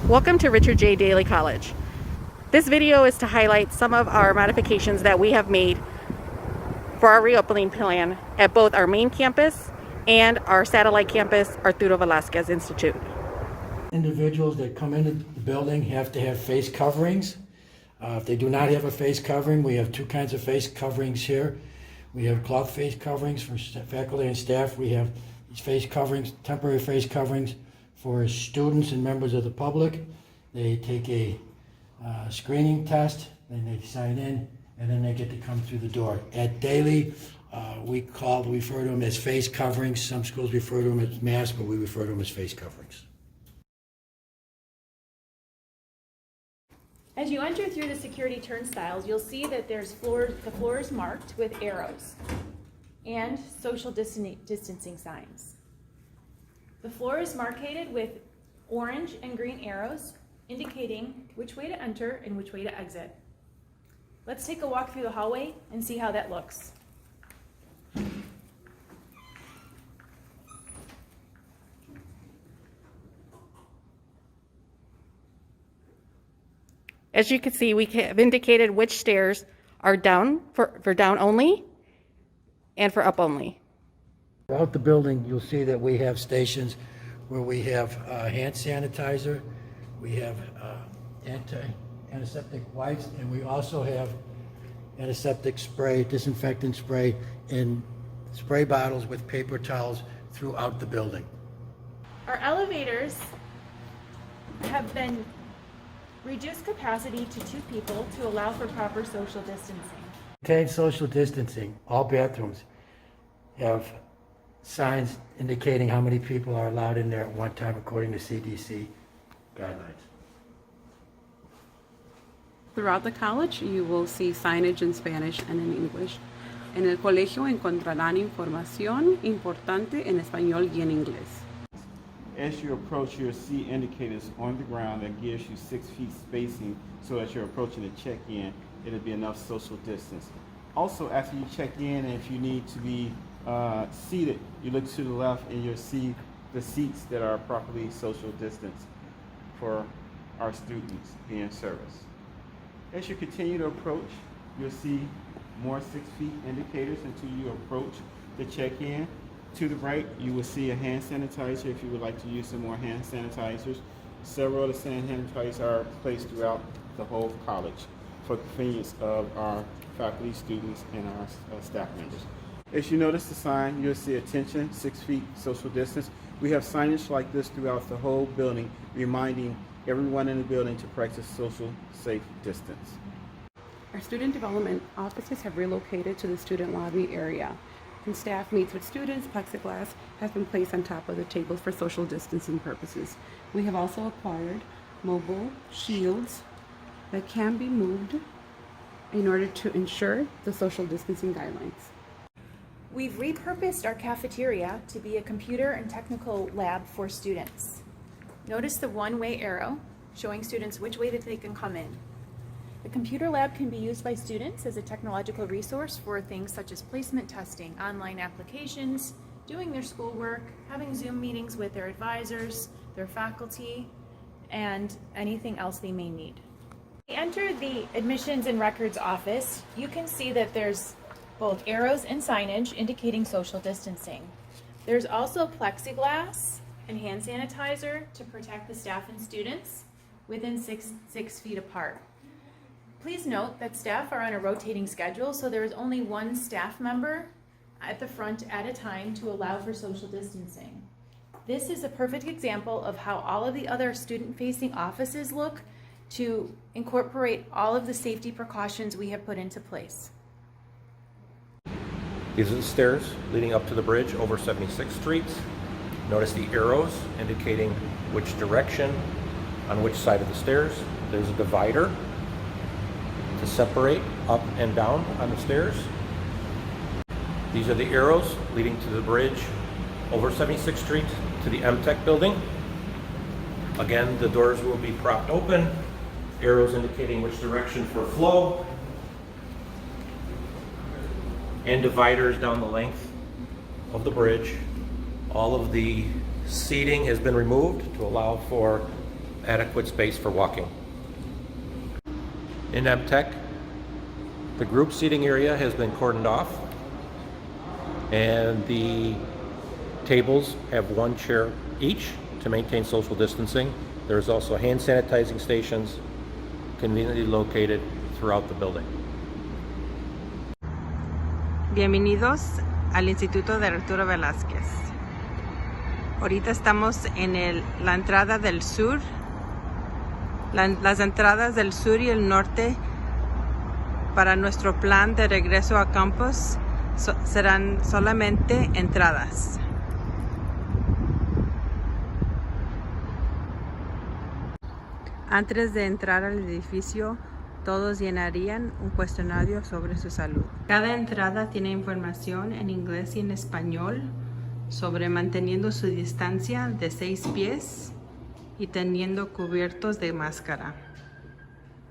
Welcome to Richard J. Daley College. This video is to highlight some of our modifications that we have made for our reopening plan at both our main campus and our satellite campus, Arturo Velasquez Institute. Individuals that come into the building have to have face coverings. If they do not have a face covering, we have two kinds of face coverings here. We have cloth face coverings for faculty and staff. We have these face coverings, temporary face coverings for students and members of the public. They take a screening test, then they sign in, and then they get to come through the door. At Daley, we refer to them as face coverings. Some schools refer to them as masks, but we refer to them as face coverings. As you enter through the security turnstiles, you'll see that the floor is marked with arrows and social distancing signs. The floor is marked with orange and green arrows indicating which way to enter and which way to exit. Let's take a walk through the hallway and see how that looks. As you can see, we have indicated which stairs are down for down only and for up only. Throughout the building, you'll see that we have stations where we have hand sanitizer, we have antiseptic wipes, and we also have antiseptic spray, disinfectant spray, in spray bottles with paper towels throughout the building. Our elevators have been reduced capacity to 2 people to allow for proper social distancing. Maintain social distancing. All bathrooms have signs indicating how many people are allowed in there at one time according to CDC guidelines. Throughout the college, you will see signage in Spanish and in English. En el colegio encontrarán información importante en español y en inglés. As you approach, you'll see indicators on the ground that gives you 6 feet spacing so as you're approaching the check-in, it'll be enough social distance. Also, after you check in, and if you need to be seated, you look to the left and you'll see the seats that are properly social distance for our students being serviced. As you continue to approach, you'll see more 6 feet indicators until you approach the check-in. To the right, you will see a hand sanitizer if you would like to use some more hand sanitizers. Several of the hand sanitizers are placed throughout the whole college for convenience of our faculty, students, and our staff members. As you notice the sign, you'll see attention, 6 feet social distance. We have signage like this throughout the whole building, reminding everyone in the building to practice social safe distance. Our student development offices have relocated to the student lobby area. When staff meets with students, plexiglass has been placed on top of the tables for social distancing purposes. We have also acquired mobile shields that can be moved in order to ensure the social distancing guidelines. We've repurposed our cafeteria to be a computer and technical lab for students. Notice the one-way arrow showing students which way that they can come in. The computer lab can be used by students as a technological resource for things such as placement testing, online applications, doing their schoolwork, having Zoom meetings with their advisors, their faculty, and anything else they may need. When you enter the admissions and records office, you can see that there's both arrows and signage indicating social distancing. There's also plexiglass and hand sanitizer to protect the staff and students within six feet apart. Please note that staff are on a rotating schedule, so there is only one staff member at the front at a time to allow for social distancing. This is a perfect example of how all of the other student-facing offices look to incorporate all of the safety precautions we have put into place. These are the stairs leading up to the bridge over 76th Street. Notice the arrows indicating which direction on which side of the stairs. There's a divider to separate up and down on the stairs. These are the arrows leading to the bridge over 76th Street to the MTech building. Again, the doors will be propped open, arrows indicating which direction for flow, and dividers down the length of the bridge. All of the seating has been removed to allow for adequate space for walking. In MTech, the group seating area has been cordoned off, and the tables have one chair each to maintain social distancing. There's also hand sanitizing stations conveniently located throughout the building. Bienvenidos al Instituto de Arturo Velázquez. Ahorita estamos en la entrada del sur. Las entradas del sur y el norte para nuestro plan de regreso a campus serán solamente entradas. Antes de entrar al edificio, todos llenarían un cuestionario sobre su salud. Cada entrada tiene información en inglés y en español sobre manteniendo su distancia de 6 pies y teniendo cubiertos de máscara.